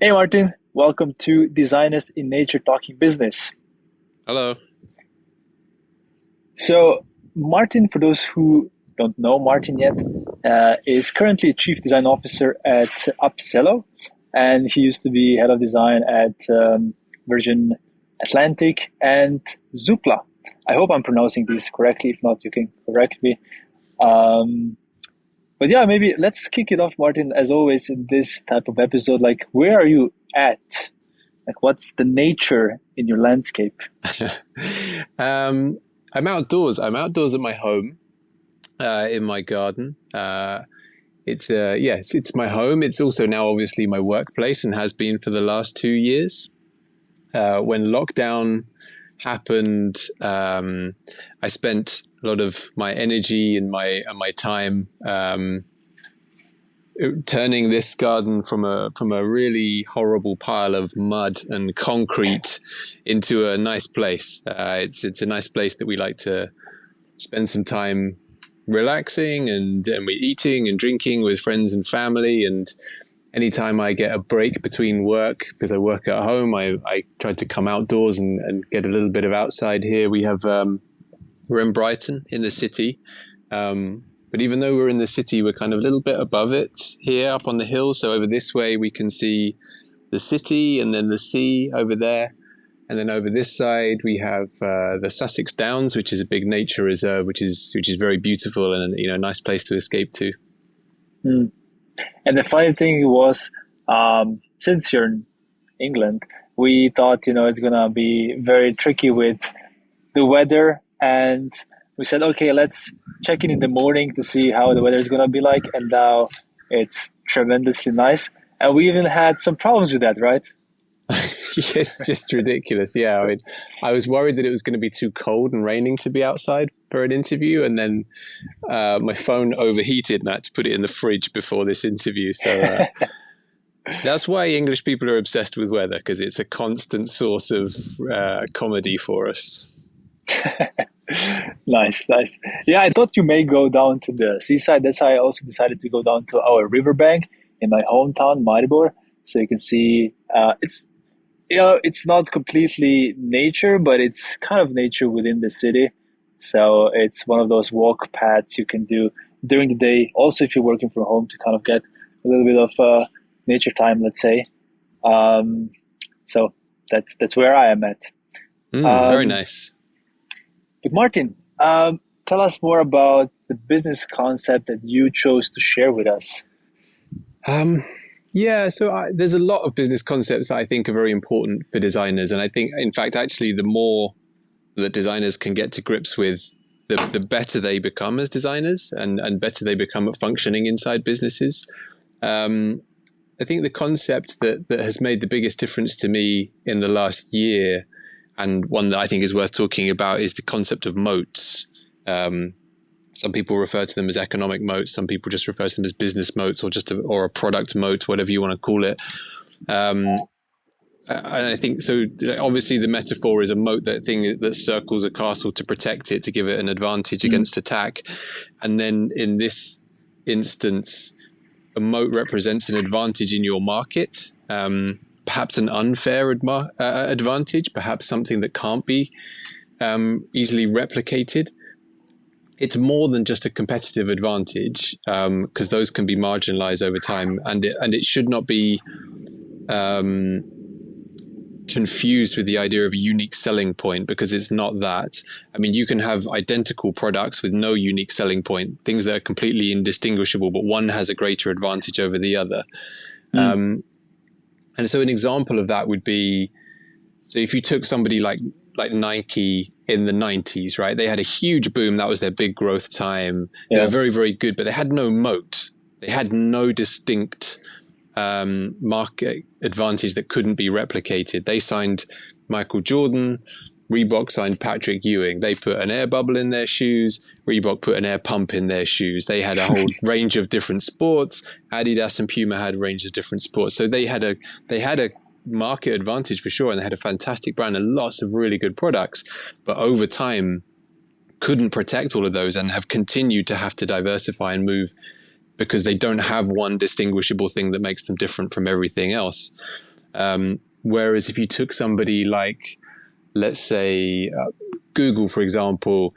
Hey Martin, welcome to Designers in Nature Talking Business. Hello. So, Martin, for those who don't know Martin yet, is currently Chief Design Officer at Upzelo, and he used to be Head of Design at Virgin Atlantic and Zoopla. I hope I'm pronouncing these correctly. If not, you can correct me. Um, but yeah, maybe let's kick it off, Martin, as always in this type of episode. Like, where are you at? Like, what's the nature in your landscape? um, I'm outdoors. I'm outdoors at my home, in my garden. It's my home. It's also now obviously my workplace and has been for the last 2 years. When lockdown happened, I spent a lot of my energy and my time turning this garden from a really horrible pile of mud and concrete into a nice place. It's a nice place that we like to spend some time relaxing and we're eating and drinking with friends and family. And anytime I get a break between work, because I work at home, I try to come outdoors and get a little bit of outside here. We're in Brighton in the city. But even though we're in the city, we're kind of a little bit above it here up on the hill. So over this way, we can see the city and then the sea over there. And then over this side, we have the Sussex Downs, which is a big nature reserve, which is very beautiful and a nice place to escape to. Mm. And the funny thing was, since you're in England, we thought, it's gonna be very tricky with the weather, and we said, okay, let's check in the morning to see how the weather is gonna be like, and now it's tremendously nice. And we even had some problems with that, right? It's just ridiculous. Yeah, I was worried that it was going to be too cold and raining to be outside for an interview, and then my phone overheated, and I had to put it in the fridge before this interview. So that's why English people are obsessed with weather, because it's a constant source of comedy for us. Nice, nice. Yeah, I thought you may go down to the seaside. That's why I also decided to go down to our riverbank in my hometown, Maribor, so you can see. It's not completely nature, but it's kind of nature within the city. So it's one of those walk paths you can do during the day. Also, if you're working from home, to kind of get a little bit of nature time, let's say. Um, so that's where I am at. Very Um, nice. but Martin, tell us more about the business concept that you chose to share with us. Um, yeah, so there's a lot of business concepts that I think are very important for designers, and I think, in fact, actually, the more that designers can get to grips with, the better they become as designers, and better they become at functioning inside businesses. Um, I think the concept that has made the biggest difference to me in the last year, and one that I think is worth talking about, is the concept of moats. Um, some people refer to them as economic moats. Some people just refer to them as business moats, or a product moat, whatever you want to call it. Um, and I think so. Obviously, the metaphor is a moat, that thing that circles a castle to protect it, to give it an advantage Mm, against attack. And then in this instance, a moat represents an advantage in your market, perhaps an unfair advantage, perhaps something that can't be easily replicated. It's more than just a competitive advantage, because those can be marginalized over time, and it should not be um, confused with the idea of a unique selling point, because it's not that. I mean, you can have identical products with no unique selling point, things that are completely indistinguishable, but one has a greater advantage over the other. mm, And so an example of that would be, so if you took somebody like Nike in the 90s, right? They had a huge boom. That was their big growth time. They were yeah. very, very good, but they had no moat. They had no distinct market advantage that couldn't be replicated. They signed Michael Jordan. Reebok signed Patrick Ewing. They put an air bubble in their shoes. Reebok put an air pump in their shoes. They had a whole range of different sports. Adidas and Puma had a range of different sports. So they had a market advantage for sure, and they had a fantastic brand and lots of really good products. But over time, couldn't protect all of those and have continued to have to diversify and move, because they don't have one distinguishable thing that makes them different from everything else. Whereas if you took somebody like, let's say, Google, for example,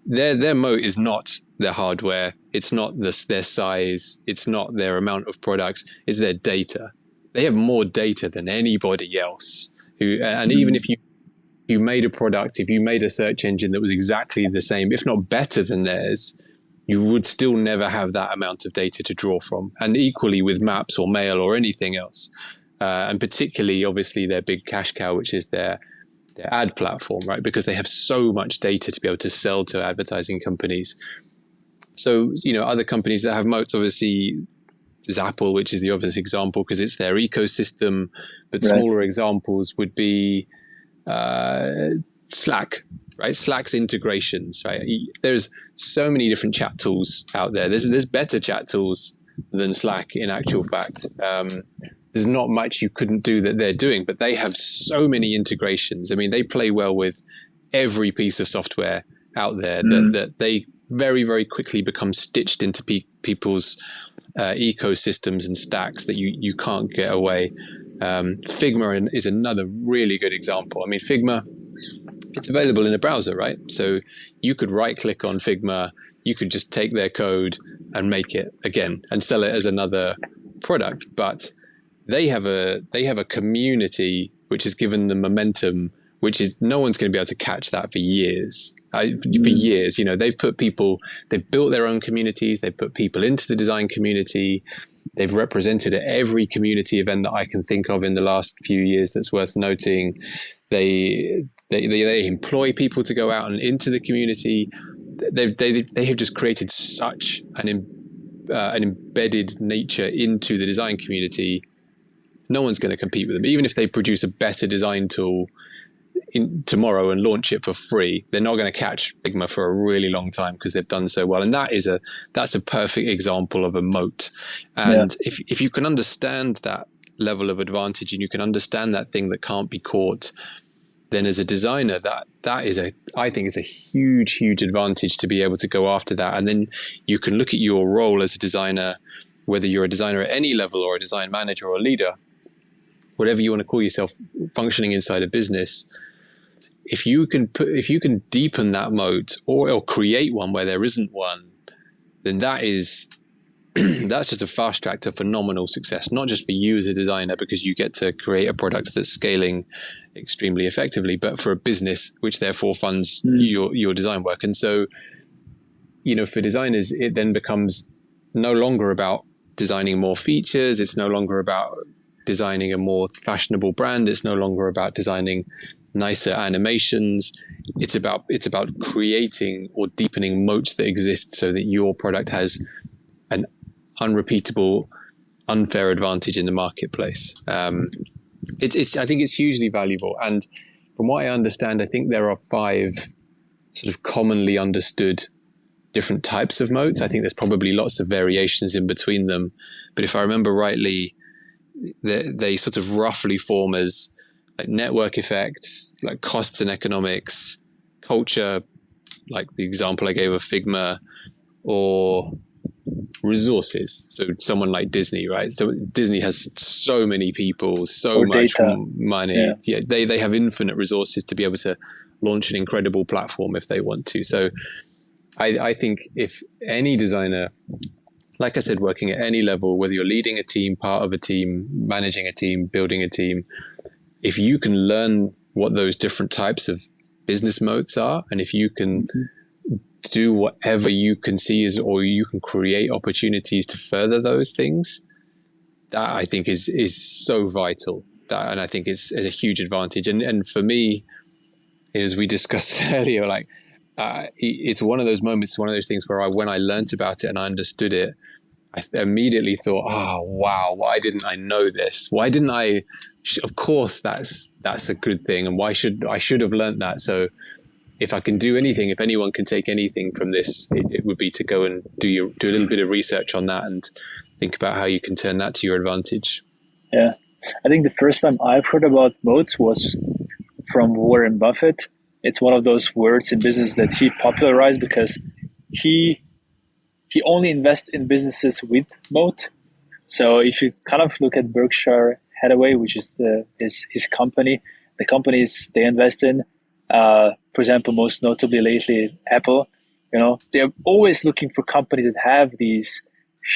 their moat is not their hardware, it's not their size, it's not their amount of products, it's their data. They have more data than anybody else. And even if you made a product, if you made a search engine that was exactly the same, if not better than theirs, you would still never have that amount of data to draw from. And equally with maps or mail or anything else. And particularly, obviously, their big cash cow, which is their ad platform, right? Because they have so much data to be able to sell to advertising companies. So, other companies that have moats, obviously, there's Apple, which is the obvious example because it's their ecosystem. But smaller examples would be Slack, right? Slack's integrations, right? There's so many different chat tools out there. There's better chat tools than Slack in actual fact. There's not much you couldn't do that they're doing, but they have so many integrations. I mean, they play well with every piece of software out there that they very, very quickly become stitched into people's ecosystems and stacks that you can't get away. Figma is another really good example. I mean, Figma, it's available in a browser, right? So you could right click on Figma, you could just take their code and make it again and sell it as another product. But they have a community which has given them momentum, which is no one's going to be able to catch that for years. For years, they've built their own communities. They've put people into the design community. They've represented at every community event that I can think of in the last few years that's worth noting. They employ people to go out and into the community. They have just created such an embedded nature into the design community. No one's going to compete with them. Even if they produce a better design tool tomorrow and launch it for free, they're not going to catch Figma for a really long time because they've done so well. And that's a perfect example of a moat. And if you can understand that level of advantage and you can understand that thing that can't be caught, then as a designer, I think is a huge, huge advantage to be able to go after that. And then you can look at your role as a designer, whether you're a designer at any level or a design manager or a leader, whatever you want to call yourself, functioning inside a business. If you can deepen that moat or create one where there isn't one, then that's just a fast track to phenomenal success, not just for you as a designer, because you get to create a product that's scaling extremely effectively, but for a business, which therefore funds your design work. And so, for designers, it then becomes no longer about designing more features. It's no longer about designing a more fashionable brand. It's no longer about designing nicer animations. It's about creating or deepening moats that exist so that your product has an unrepeatable, unfair advantage in the marketplace. I think it's hugely valuable. And from what I understand, I think there are 5 sort of commonly understood different types of moats. I think there's probably lots of variations in between them. But if I remember rightly, they sort of roughly form as like network effects, like costs and economics, culture, like the example I gave of Figma, or resources. So someone like Disney, right? So Disney has so many people, so much money. Yeah, they have infinite resources to be able to launch an incredible platform if they want to. So I think if any designer, like I said, working at any level, whether you're leading a team, part of a team, managing a team, building a team, if you can learn what those different types of business moats are, and if you can do whatever you can see or you can create opportunities to further those things, that I think is so vital. And I think it's a huge advantage. And for me, as we discussed earlier, like it's one of those moments, one of those things where when I learned about it and I understood it, I immediately thought, oh, wow, why didn't I know this? Why didn't I? Of course, that's a good thing. And I should have learned that. So if I can do anything, if anyone can take anything from this, it would be to go and do a little bit of research on that and think about how you can turn that to your advantage. Yeah. I think the first time I've heard about moats was from Warren Buffett. It's one of those words in business that he popularized because he only invests in businesses with moat. So if you kind of look at Berkshire Hathaway, which is his company, the companies they invest in. For example, most notably lately, Apple. They're always looking for companies that have these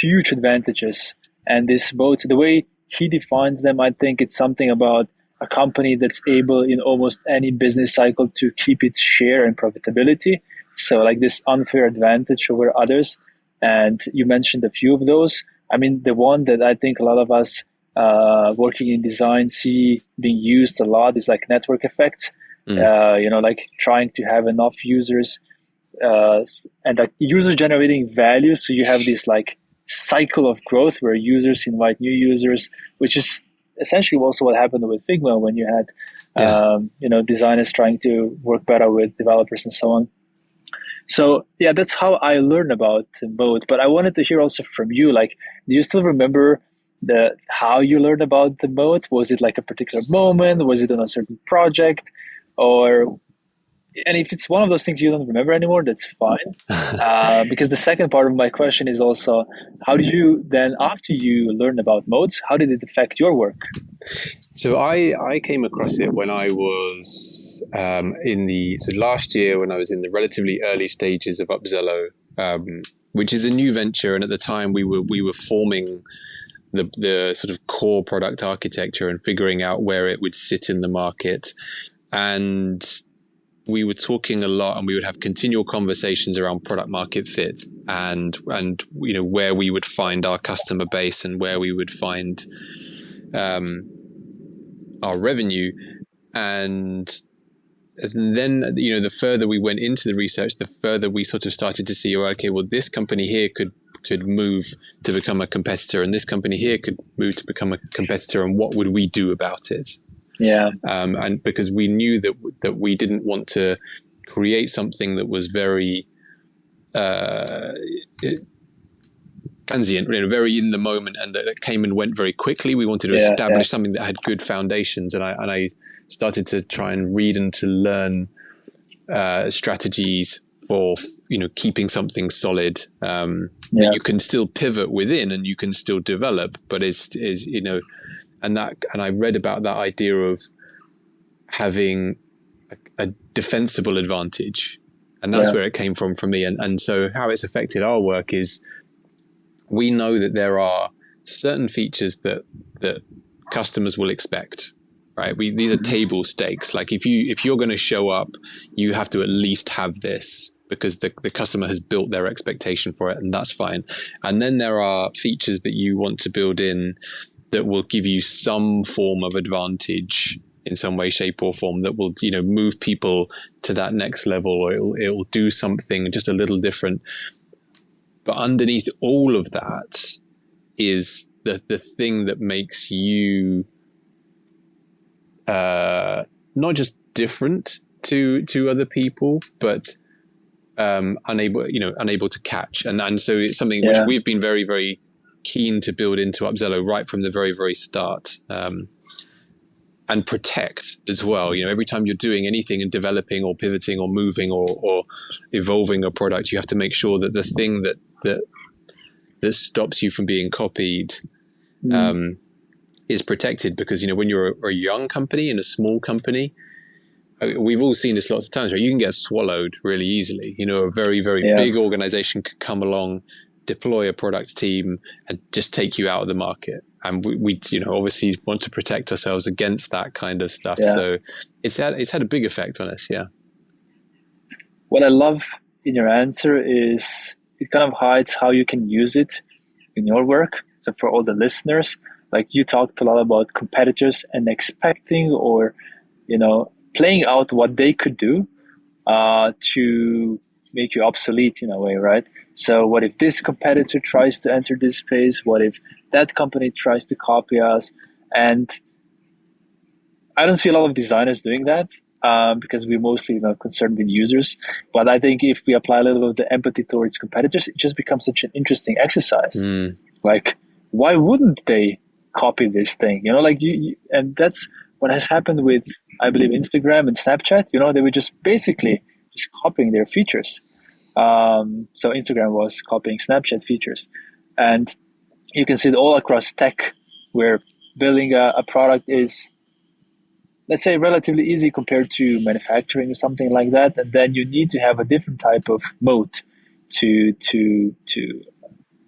huge advantages and this moat. The way he defines them, I think it's something about a company that's able in almost any business cycle to keep its share and profitability. So like this unfair advantage over others. And you mentioned a few of those. I mean, the one that I think a lot of us working in design see being used a lot is like network effects. Like trying to have enough users and like users generating value. So you have this like cycle of growth where users invite new users, which is essentially also what happened with Figma when you had, designers trying to work better with developers and so on. So yeah, that's how I learned about moat. But I wanted to hear also from you, like, do you still remember how you learned about the moat? Was it like a particular moment? Was it on a certain project? Or and if it's one of those things you don't remember anymore, that's fine. Because the second part of my question is also, how do you then, after you learn about moats, how did it affect your work? So I came across it when I was last year when I was in the relatively early stages of Upzelo, which is a new venture, and at the time we were forming the sort of core product architecture and figuring out where it would sit in the market, and we were talking a lot, and we would have continual conversations around product market fit and where we would find our customer base and where we would find our revenue. And then the further we went into the research, the further we sort of started to see, okay, well, this company here could move to become a competitor, and this company here could move to become a competitor, and what would we do about it? Yeah. And because we knew that we didn't want to create something that was very transient, very in the moment, and that came and went very quickly. We wanted to establish something that had good foundations, and I started to try and read and to learn strategies for keeping something solid that you can still pivot within and you can still develop, but is and I read about that idea of having a defensible advantage, and that's where it came from for me. And so how it's affected our work is we know that there are certain features that customers will expect, right? These are table stakes. Like if you're going to show up, you have to at least have this, because the customer has built their expectation for it, and that's fine. And then there are features that you want to build in that will give you some form of advantage in some way, shape, or form that will, move people to that next level, or it'll do something just a little different. But underneath all of that is the thing that makes you not just different to other people, but unable to catch. And so it's something which we've been very, very keen to build into Upzelo right from the very, very start, and protect as well. Every time you're doing anything and developing or pivoting or moving or evolving a product, you have to make sure that the thing that stops you from being copied is protected. Because when you're a young company in a small company, we've all seen this lots of times, right? You can get swallowed really easily. A very, very big organization could come along, deploy a product team, and just take you out of the market. And we obviously want to protect ourselves against that kind of stuff. Yeah. So it's had a big effect on us. Yeah. What I love in your answer is it kind of hides how you can use it in your work. So for all the listeners, like you talked a lot about competitors and expecting or, playing out what they could do to make you obsolete in a way, right? So what if this competitor tries to enter this space? What if that company tries to copy us? And I don't see a lot of designers doing that because we're mostly concerned with users. But I think if we apply a little bit of the empathy towards competitors, it just becomes such an interesting exercise. Like, why wouldn't they copy this thing? And that's what has happened with, I believe, Instagram and Snapchat. They were just basically just copying their features. So Instagram was copying Snapchat features, and you can see it all across tech, where building a product is, let's say, relatively easy compared to manufacturing or something like that, and then you need to have a different type of moat to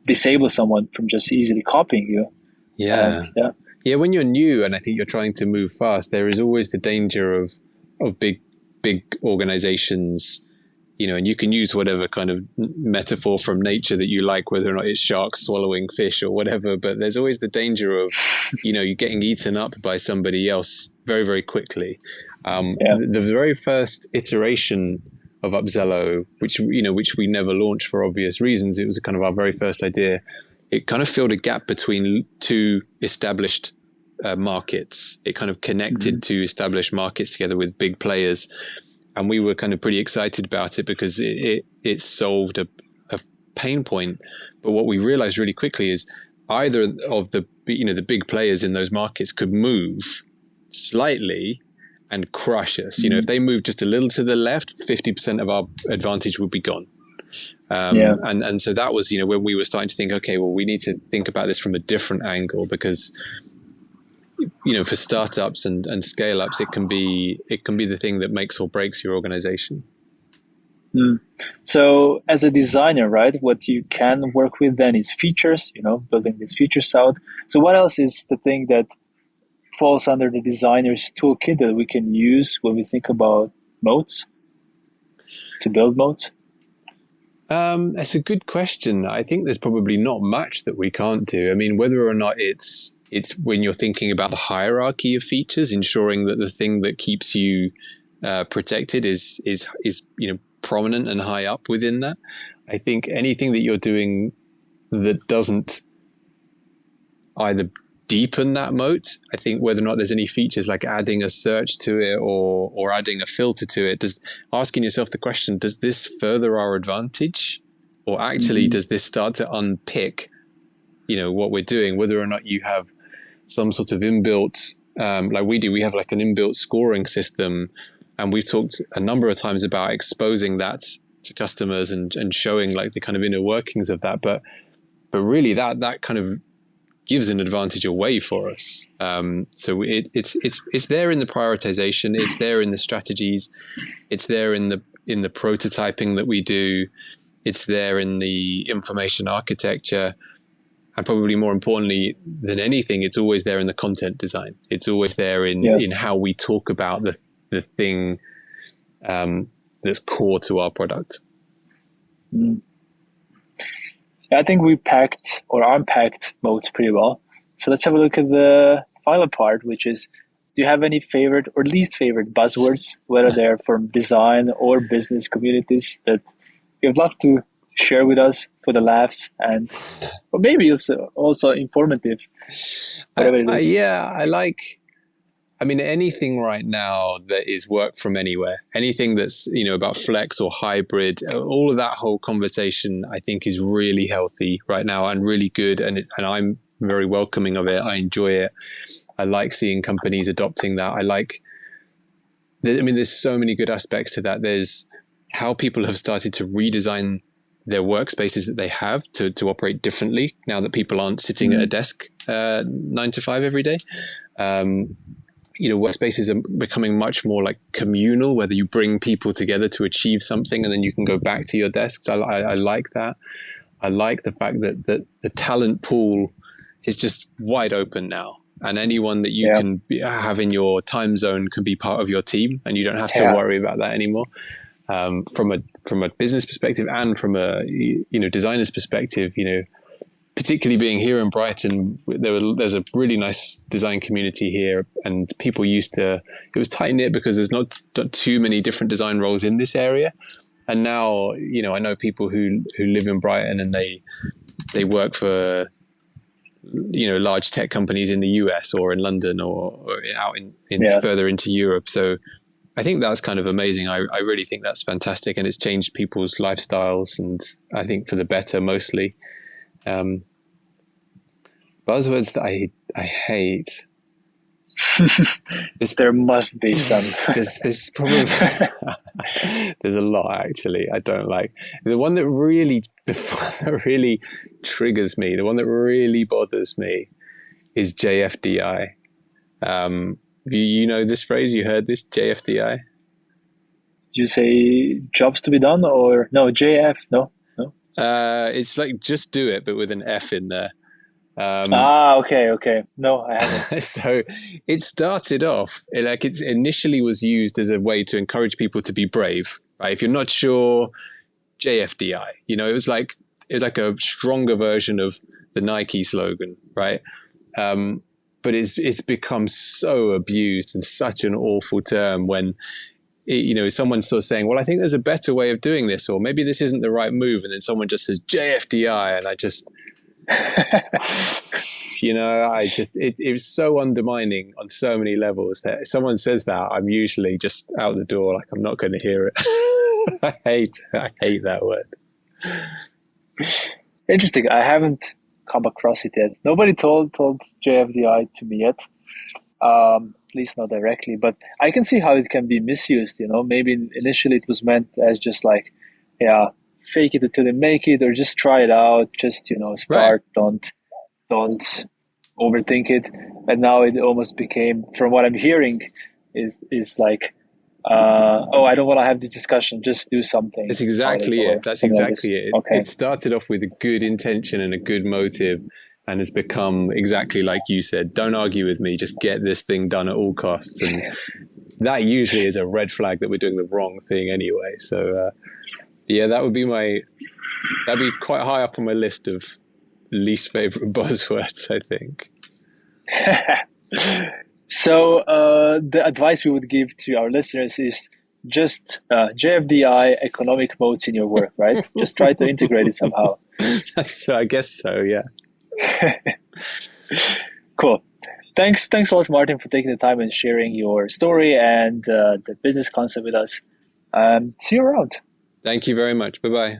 disable someone from just easily copying you. Yeah. And yeah, Yeah, when you're new and I think you're trying to move fast, there is always the danger of big organizations, and you can use whatever kind of metaphor from nature that you like, whether or not it's sharks swallowing fish or whatever, but there's always the danger of, you getting eaten up by somebody else very, very quickly. The very first iteration of Upzelo, which we never launched for obvious reasons, it was kind of our very first idea. It kind of filled a gap between two established markets. It kind of connected two established markets together with big players. And we were kind of pretty excited about it because it solved a pain point. But what we realized really quickly is either of the big players in those markets could move slightly and crush us. If they move just a little to the left, 50% of our advantage would be gone. And so that was, when we were starting to think, okay, well, we need to think about this from a different angle because, for startups and scale ups, it can be the thing that makes or breaks your organization. So as a designer, right, what you can work with then is features, building these features out. So what else is the thing that falls under the designer's toolkit that we can use when we think about moats, to build moats? That's a good question. I think there's probably not much that we can't do. I mean, whether or not it's when you're thinking about the hierarchy of features, ensuring that the thing that keeps you protected is prominent and high up within that. I think anything that you're doing that doesn't either deepen that moat, I think whether or not there's any features like adding a search to it or adding a filter to it, asking yourself the question, does this further our advantage? Or actually, does this start to unpick, what we're doing, whether or not you have some sort of inbuilt, like we do, we have like an inbuilt scoring system. And we've talked a number of times about exposing that to customers and showing like the kind of inner workings of that. But really that kind of gives an advantage away for us. So it's there in the prioritization. It's there in the strategies. It's there in the prototyping that we do. It's there in the information architecture. And probably more importantly than anything, it's always there in the content design. It's always there in how we talk about the thing that's core to our product. I think we packed or unpacked moats pretty well. So let's have a look at the final part, which is, do you have any favorite or least favorite buzzwords, whether they're from design or business communities, that you'd love to share with us for the laughs and or maybe also informative, whatever it is? I mean, anything right now that is work from anywhere, anything that's, about flex or hybrid, all of that whole conversation, I think is really healthy right now and really good. And I'm very welcoming of it. I enjoy it. I like seeing companies adopting that. There's so many good aspects to that. There's how people have started to redesign their workspaces that they have to operate differently now that people aren't sitting at a desk 9 to 5 every day. Workspaces are becoming much more like communal, whether you bring people together to achieve something and then you can go back to your desks. I like that. I like the fact that the talent pool is just wide open now. And anyone that you can have in your time zone can be part of your team and you don't have to worry about that anymore. From a business perspective and from a, designer's perspective, particularly being here in Brighton, there's a really nice design community here, and people it was tight knit because there's not too many different design roles in this area. And now, I know people who live in Brighton and they work for, large tech companies in the US or in London or out in further into Europe. So I think that's kind of amazing. I really think that's fantastic, and it's changed people's lifestyles, and I think for the better mostly. Buzzwords that I hate. There must be some. There's probably there's a lot actually I don't like. The one that really triggers me, the one that really bothers me, is JFDI. You know this phrase? You heard this, JFDI? You say jobs to be done, or no, JF? No, no. It's like just do it, but with an F in there. Okay, okay. No, I haven't. So it started off like it initially was used as a way to encourage people to be brave, right? If you're not sure, JFDI. It was like a stronger version of the Nike slogan, right? But it's become so abused and such an awful term when someone's sort of saying, well, I think there's a better way of doing this, or maybe this isn't the right move, and then someone just says JFDI, and I just it was so undermining on so many levels that if someone says that, I'm usually just out the door, like I'm not going to hear it. I hate that word. Interesting. I haven't come across it yet. Nobody told JFDI to me yet. At least not directly, but I can see how it can be misused. Maybe initially it was meant as just like, yeah, fake it until they make it, or just try it out. Just start. Right. Don't overthink it. And now it almost became, from what I'm hearing, is like, I don't want to have this discussion. Just do something. That's exactly it. That's exactly it. Okay. It started off with a good intention and a good motive, and has become exactly like you said. Don't argue with me. Just get this thing done at all costs. And that usually is a red flag that we're doing the wrong thing anyway. So, that'd be quite high up on my list of least favorite buzzwords, I think. So the advice we would give to our listeners is just JFDI, economic moats in your work, right? Just try to integrate it somehow. I guess so, yeah. Cool. Thanks a lot, Martyn, for taking the time and sharing your story and the business concept with us. See you around. Thank you very much. Bye-bye.